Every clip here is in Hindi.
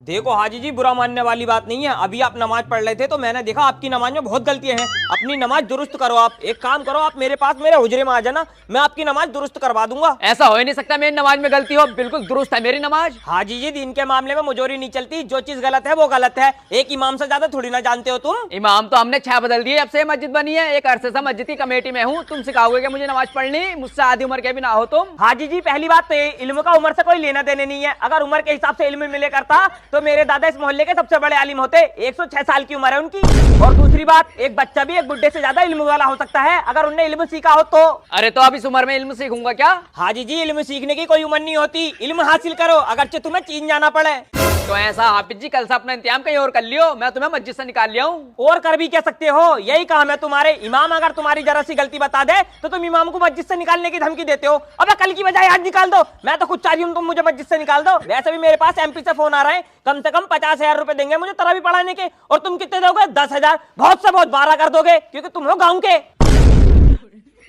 देखो हाजी जी, बुरा मानने वाली बात नहीं है। अभी आप नमाज पढ़ रहे थे तो मैंने देखा आपकी नमाज में बहुत गलतियां हैं। अपनी नमाज दुरुस्त करो। आप एक काम करो, आप मेरे पास मेरे हुजरे में आ जाना, मैं आपकी नमाज दुरुस्त करवा दूंगा। ऐसा हो ही नहीं सकता मेरी नमाज में गलती हो, बिल्कुल दुरुस्त है मेरी नमाज। हाजी जी, दिन के मामले में मुजोरी नहीं चलती, जो चीज गलत है वो गलत है। एक इमाम से ज्यादा थोड़ी ना जानते हो तुम। इमाम तो हमने 6 बदल दिए, अब से मस्जिद बनी है। एक अरसे से मस्जिद की कमेटी में हूँ। तुम सिखाओगे कि मुझे नमाज पढ़नी? मुझसे आधी उम्र के भी ना हो तुम। हाजी जी, पहली बात तो इल्म का उम्र से कोई लेना देने नहीं है। अगर उम्र के हिसाब से इल्म मिले करता तो मेरे दादा इस मोहल्ले के सबसे बड़े आलिम होते। 106 साल की उम्र है उनकी। और दूसरी बात, एक बच्चा भी एक बुड्ढे से ज्यादा इल्म वाला हो सकता है अगर उन्हें इल्म सीखा हो तो। अरे तो अब इस उम्र में इल्म सीखूंगा क्या? हाजी जी, इल्म सीखने की कोई उम्र नहीं होती। इल्म हासिल करो, अगरचे तुम्हें चीन जाना पड़े। तो ऐसा हाफिज जी, कल से अपना इंतजाम कहीं और कर लियो, मैं तुम्हें मस्जिद से निकाल लिया हूँ। और कर भी क्या सकते हो, यही काम है तुम्हारे। इमाम अगर तुम्हारी जरा सी गलती बता दे तो तुम इमाम को मस्जिद से निकालने की धमकी देते हो। अबे कल की बजाय आज निकाल दो। मैं तो खुद चाह रही हूँ तुम मुझे मस्जिद से निकाल दो। वैसे भी मेरे पास एमपी से फोन आ रहा है, कम से कम 50,000 रुपए देंगे मुझे तरावी पढ़ाने के। और तुम कितने दोगे? 10,000। बहुत से बहुत 12 कर दोगे, क्योंकि तुम हो गाँव के।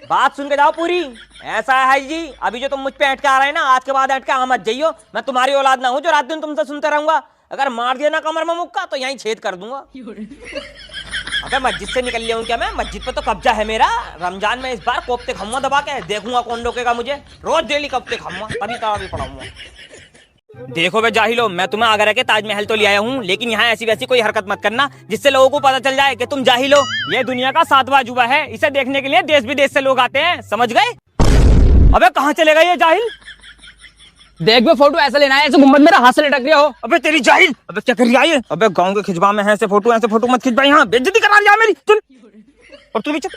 बात सुन के जाओ पूरी। ऐसा है जी, अभी जो तुम मुझ पे अटका रहे हैं ना, आज के बाद अटका हम मत जाइयो। मैं तुम्हारी औलाद ना हूँ जो रात दिन तुमसे सुनते रहूंगा। अगर मार दिया ना कमर में मुक्का तो यहीं छेद कर दूंगा। अबे मस्जिद से निकल लिया हूँ क्या मैं? मस्जिद पे तो कब्जा है मेरा। रमजान में इस बार कोफ्ते खाऊंगा दबा के, देखूंगा कौन रोकेगा मुझे। रोज डेली कोफ्ते खाऊंगा, तभी तरावी पढ़ाऊंगा। देखो बे जाहिलो, मैं तुम्हें आगरा के ताजमहल तो ले आया हूँ, लेकिन यहाँ ऐसी वैसी कोई हरकत मत करना जिससे लोगों को पता चल जाए कि तुम जाहिल हो। ये दुनिया का 7वां अजूबा है, इसे देखने के लिए देश विदेश से लोग आते हैं, समझ गए? अबे कहाँ चले गए ये जाहिल? देख बे, फोटो ऐसा लेना है ऐसे मोहम्मद मेरा हाथ से लटक रहे हो। अबे तेरी जाहिल, अबे क्या कर रही है? अबे गांव के खिजवा में है ऐसे फोटो मत खिंचवा, यहाँ बेइज्जती करा रही है मेरी। चल, और तू भी चल।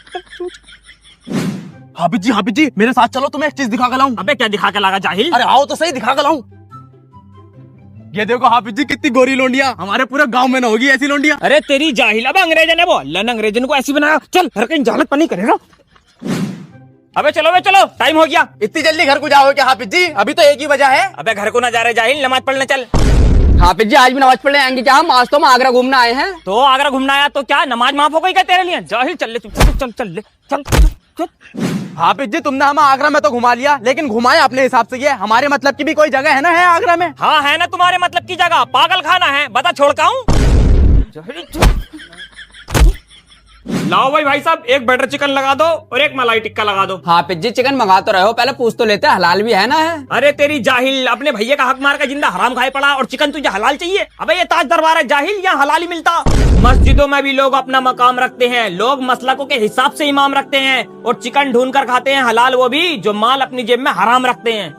हाफिज जी मेरे साथ चलो, तुम्हें एक चीज दिखा के लाऊं। अबे क्या दिखा के लागा जाहिल? अरे आओ तो सही, दिखा के लाऊं। ये देखो हाफिज जी, कितनी गोरी लोंडिया, हमारे पूरे गांव में ना होगी ऐसी लोंडिया। अरे तेरी जाहिल, अब अंग्रेजन है वो, लन अंग्रेजन को ऐसी बनाया। चल हर कहीं जालत पानी करेगा। अबे चलो, टाइम हो गया। इतनी जल्दी घर को जाओगे क्या हाफिज जी? अभी तो 1 ही बजा है। अबे घर को ना जा रहे जाहिल, नमाज पढ़ने चल। हाफिज जी आज भी नमाज पढ़ने आएंगे क्या हम? आज तो हम आगरा घूमना आए हैं। तो आगरा घूमना आया तो क्या नमाज माफ हो गई क्या तेरे लिए? जाहिल चल ले, चल। हाफिज जी तुमने हमें आगरा में तो घुमा लिया, लेकिन घुमाए अपने हिसाब से। ये हमारे मतलब की भी कोई जगह है ना, है आगरा में? हाँ है ना, तुम्हारे मतलब की जगह पागल खाना है, बता छोड़का हूँ। लाओ भाई साहब, एक बटर चिकन लगा दो और एक मलाई टिक्का लगा दो। हाफिज जी चिकन मंगा तो रहे हो, पहले पूछ तो लेते, हलाल भी है ना? है अरे तेरी जाहिल, अपने भैया का हक मार का जिंदा हराम खाए पड़ा और चिकन तुझे हलाल चाहिए? अबे ये ताज दरबार है जाहिल, यहाँ हलाल ही मिलता। मस्जिदों में भी लोग अपना मकाम रखते हैं, लोग मसलकों के हिसाब से इमाम रखते हैं और चिकन ढूंढ कर खाते हैं हलाल, वो भी जो माल अपनी जेब में हराम रखते हैं।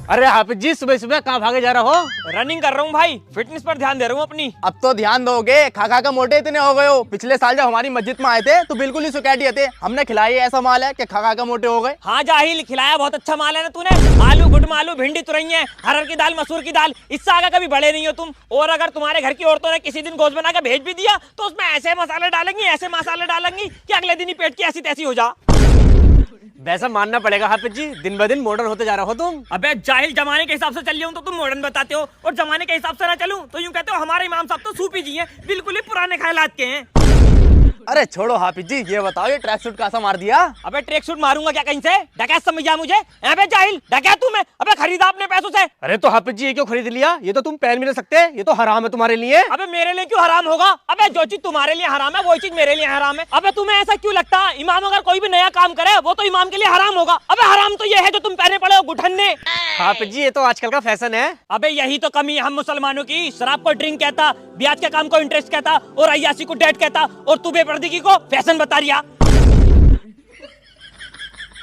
अरे हाफिज जी सुबह सुबह कहाँ भागे जा रहे हो? रनिंग कर रहा हूँ भाई, फिटनेस पर ध्यान दे रहा हूँ अपनी। अब तो ध्यान दोगे, खा के मोटे इतने हो गए हो। पिछले साल जब हमारी मस्जिद में आए थे तो बिल्कुल ही सुकैटी थे, हमने खिलाई ऐसा माल है कि खा के मोटे हो गए। हाँ जाहिल, खिलाया बहुत अच्छा माल है ना तूने। आलू गुटम आलू, भिंडी तुरैया, हरर की दाल, मसूर की दाल, इससे आगे कभी बड़े नहीं हो तुम। और अगर तुम्हारे घर की औरतों ने किसी दिन गोश्त बना के भेज भी दिया तो उसमें ऐसे मसाले डालेंगी कि अगले दिन ही पेट की ऐसी तैसी हो जा। वैसा मानना पड़ेगा हाफिज जी, दिन ब दिन मॉडर्न होते जा रहे हो तुम। अबे जाहिल, जमाने के हिसाब से चल रहा हूं तो तुम मॉडर्न बताते हो, और जमाने के हिसाब से ना चलूं तो यूं कहते हो हमारे इमाम साहब तो सूफी जी हैं, बिल्कुल ही पुराने ख्यालात के हैं। अरे छोड़ो हाफिज जी, ये बताओ ये ट्रैक सूट कैसा मार दिया? अबे ट्रैक सूट मारूंगा क्या कहीं से? डकैत समझ जा मुझे? अबे जाहिल, डकैत तू मैं? अबे खरीदा अपने पैसों से। अरे तो हाफिज जी ये क्यों खरीद लिया? ये तो तुम पहन भी नहीं सकते, ये तो हराम है तुम्हारे लिए। अबे मेरे लिए क्यों हराम होगा? अबे जो चीज तुम्हारे लिए हराम है वही चीज मेरे लिए हराम है। अबे तुम्हें ऐसा क्यों लगता है इमाम अगर कोई भी नया काम करे वो तो इमाम के लिए हराम होगा? अबे हराम तो ये है जो तुम पहने पड़े हो गुठन्ने। हाफिज जी ये तो आजकल का फैशन है। अबे यही तो कमी है हम मुसलमानों की। शराब को ड्रिंक कहता, ब्याज के काम को इंटरेस्ट कहता और अय्यासी को डेट कहता, और तू बेपर्दगी को फैशन बता रिया।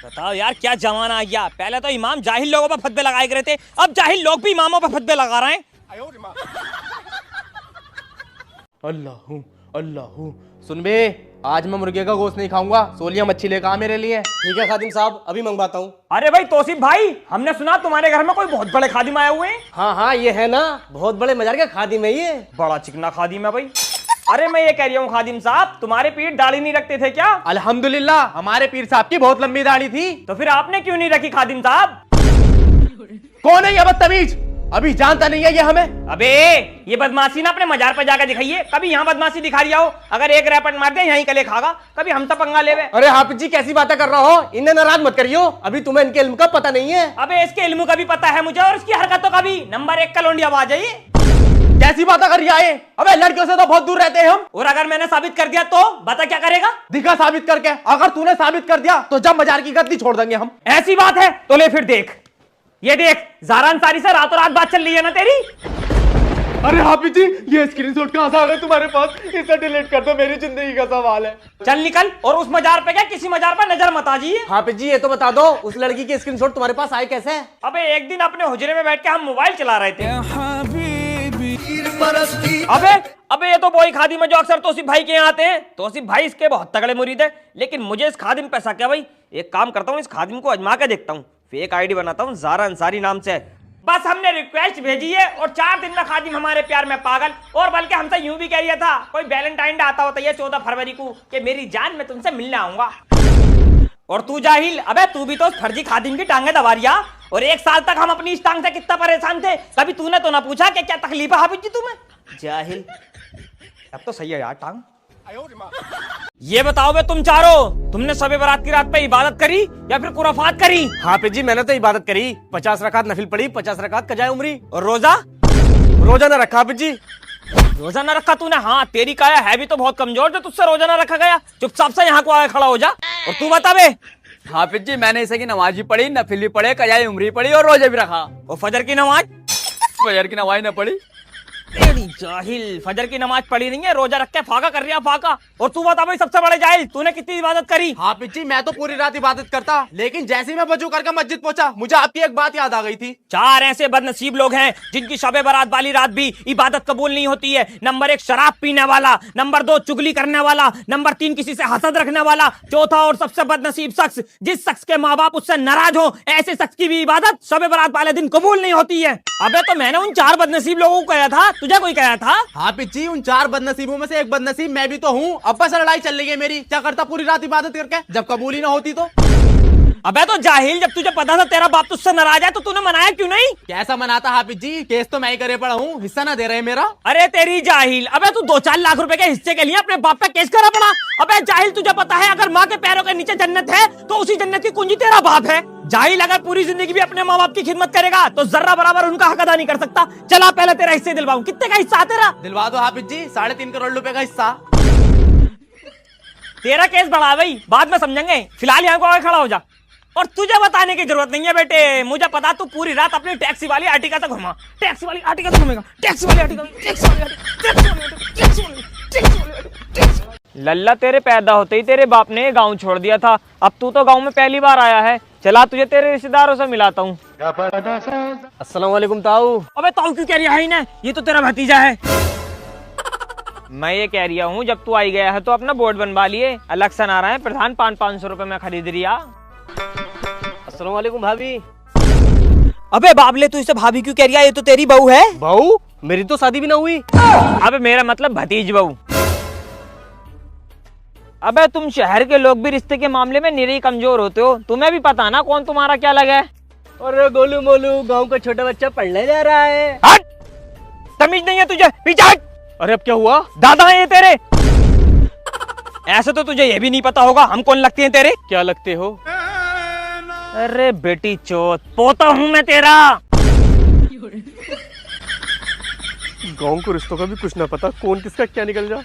बताओ यार क्या जमाना आ गया। पहले तो इमाम जाहिल लोगों पर फतवे लगाए गए थे, अब जाहिल लोग भी इमामों पर फतवे लगा रहे हैं। अल्लाह सुन बे, आज मैं मुर्गे का गोश्त नहीं खाऊंगा, सोलिया मच्छी लेकर आ मेरे लिए। ठीक है खादिम साहब, अभी मंगवाता हूँ। अरे भाई तौसीफ भाई, हमने सुना तुम्हारे घर में कोई बहुत बड़े खादिम आए हुए हैं। हाँ ये है ना, बहुत बड़े मजार का खादिम है ये। बड़ा चिकना खादिम है भाई। अरे मैं ये कह रही हूँ खादिम साहब, तुम्हारे पीर दाढ़ी नहीं रखते थे क्या? अल्हम्दुलिल्लाह हमारे पीर साहब की बहुत लंबी दाढ़ी थी। तो फिर आपने क्यों नहीं रखी खादिम साहब? कौन है ये बदतमीज? अभी जानता नहीं है ये हमें। अबे ये बदमाशी ना अपने मजार पर जाकर दिखाइए, कभी यहाँ बदमाशी दिखा रही हो, अगर एक रैपट मार दे यहीं कले खागा, कभी हम तो पंगा लेवे। अरे हाफिज जी कैसी बातें कर रहा हो, इन्हें नाराज मत करियो, अभी तुम्हें इनके इल्म का पता नहीं है। अबे इसके इल्मू का भी पता है मुझे और इसकी हरकतों का भी। नंबर 1 का लोंडिया आ जाइए। कैसी बातें कर रहा है? अबे लड़कियों से तो बहुत दूर रहते हैं हम। और अगर मैंने साबित कर दिया तो बता क्या करेगा? दिखा साबित करके। अगर तूने साबित कर दिया तो जब मजार की गद्दी छोड़ देंगे हम। ऐसी बात है तो ले फिर देख, ये देख ज़ारा अंसारी से रातों रात बात चल रही है ना तेरी। अरे हाफिज जी ये स्क्रीनशॉट कहां से आ गए तुम्हारे पास? इसे डिलीट कर दो, मेरी जिंदगी का सवाल है। चल निकल, और उस मजार पे क्या किसी मजार पर नजर मत आजिए। हाफिज जी ये तो बता दो, उस लड़की की स्क्रीनशॉट तुम्हारे पास आई कैसे? अबे एक दिन अपने हुजरे में बैठ के हम मोबाइल चला रहे थे। अबे ये तो बॉय खादिम है जो अक्सर तौसीफ भाई के यहाँ आते हैं। तौसीफ भाई इसके बहुत तगड़े मुरीद है, लेकिन मुझे इस खादिम पे शक है भाई। एक काम करता हूँ, इस खादिम को आजमा के देखता हूँ, फेक आईडी बनाता हूँ, ज़ारा अंसारी नाम से। बस हमने रिक्वेस्ट भेजी है और 4 दिन में खादिम हमारे प्यार में पागल। और बल्कि हमसे यूं भी कह रहा था कोई वैलेंटाइन डे आता होता है 14 फरवरी को कि मेरी जान मैं तुमसे मिलने आऊंगा। और तू जाहिल, अबे तू भी तो फर्जी खादिम की टांगे दबा रिया। और 1 साल तक हम अपनी इस टांग से कितना परेशान थे, कभी तूने तो ना पूछा कि क्या तकलीफ है हाफिज जी तुम्हें? जाहिल। अब तो सही है यार टांग। ये बताओ बे तुम चारों, तुमने शबे बारात की रात पे इबादत करी या फिर कुराफात करी? हाफिज जी मैंने तो इबादत करी, 50 रकात नफिल पढ़ी, 50 रकात कजाए उमरी। और रोजा? रोजा ना रखा हाफिज जी। रोजा ना रखा तूने? हाँ तेरी काया है भी तो बहुत कमजोर जो तुझसे रोजा ना रखा गया। चुपचाप से यहाँ को आके खड़ा हो जा। और तू बता बे। हाफिज जी मैंने इसे की नमाज भी पढ़ी, नफिल भी पढ़े, कजाए उमरी पढ़ी और रोजे भी रखा। और फजर की नमाज? फजर की नमाज न पढ़ी। तेरी जाहिल, फजर की नमाज पढ़ी नहीं है, रोजा रख के फाका कर रहा फाका। और तू बता भाई सबसे बड़े जाहिल, तूने कितनी इबादत करी? हाफिज जी मैं तो पूरी रात इबादत करता, लेकिन जैसे ही मैं वजू करके मस्जिद पहुंचा मुझे आपकी एक बात याद आ गई थी। 4 ऐसे बदनसीब लोग हैं जिनकी शबे बारात वाली रात भी इबादत कबूल नहीं होती है। नंबर 1 शराब पीने वाला, नंबर 2 चुगली करने वाला, नंबर 3 किसी से हसद रखने वाला, चौथा और सबसे बदनसीब शख्स जिस शख्स के माँ बाप उससे नाराज हो, ऐसे शख्स की भी इबादत शबे बारात वाले दिन कबूल नहीं होती है। अबे तो मैंने उन 4 बदनसीब लोगों को कहा था, तुझे कोई कहा था? हाफिज जी उन 4 बदनसीबों में से एक बदनसीब मैं भी तो हूँ। अब्बा से लड़ाई चल रही है मेरी, क्या करता पूरी रात इबादत करके जब कबूल ही ना होती तो? अबे तो जाहिल, जब तुझे पता था तेरा बाप तुझसे नाराज है तो तूने मनाया क्यों नहीं? कैसा मनाता हाफिज जी, केस तो मैं ही करे पड़ा हूँ, हिस्सा ना दे रहे मेरा। अरे तेरी जाहिल, अबे तू 2-4 लाख रुपए के हिस्से के लिए अपने बाप पे केस करा पड़ा। अबे जाहिल तुझे पता है अगर माँ के पैरों के नीचे जन्नत है तो उसी जन्नत की कुंजी तेरा बाप है। जाहिल अगर पूरी जिंदगी भी अपने माँ बाप की खिदमत करेगा तो जर्रा बराबर उनका हक अदा नहीं कर सकता। चला पहले तेरा हिस्से दिलवाऊं। कितने का हिस्सा तेरा? दिलवा दो हाफिज जी, 3.5 करोड़ रुपए का हिस्सा। तेरा केस बढ़ा भाई, बाद में समझेंगे, फिलहाल यहाँ को आगे खड़ा हो जा। और तुझे बताने की जरूरत नहीं है बेटे, मुझे पता तू पूरी रात अपनी टैक्सी वाली आर्टिका से घुमा। टैक्सी वाली आर्टिका से घूमेगा, टैक्सी वाली आर्टिका, टैक्सी वाली आर्टिका, टैक्सी वाली आर्टिका, टैक्सी वाली आर्टिका, टैक्सी वाली आर्टिका, टैक्सी वाली। लल्ला तेरे पैदा होते ही तेरे बाप ने गांव छोड़ दिया था, अब तू तो गांव में पहली बार आया है। चला तुझे तेरे रिश्तेदारों से मिलाता हूँ। अस्सलाम वालेकुम ताऊ। अबे ताऊ क्यों कह रहा है ना, ये तो तेरा भतीजा है। मैं ये कह रहा हूँ जब तू आई गया है तो अपना बोर्ड बनवा लिए, इलेक्शन आ रहा है, प्रधान 500 रुपए में खरीद रिया। अस्सलाम वालेकुम भाभी। अबे बाबले तू इसे भाभी क्यों कह रहा है, ये तो तेरी बहू है। बहू? मेरी तो शादी भी ना हुई। अबे मेरा मतलब भतीज बहू। अबे तुम शहर के लोग भी रिश्ते के मामले में निरी कमजोर होते हो, तुम्हें भी पता ना कौन तुम्हारा क्या लगा है। अरे गोलू मोलू, गांव का छोटा बच्चा पढ़ने जा रहा है। हट! तमीज नहीं है तुझे, पीछे हट। अरे अब क्या हुआ? दादा है ये तेरे। ऐसे तो तुझे ये भी नहीं पता होगा हम कौन लगते हैं तेरे। क्या लगते हो? अरे बेटी चोत, पोता हूँ मैं तेरा। गांव को रिश्तों का भी कुछ ना पता, कौन किसका क्या निकल जा।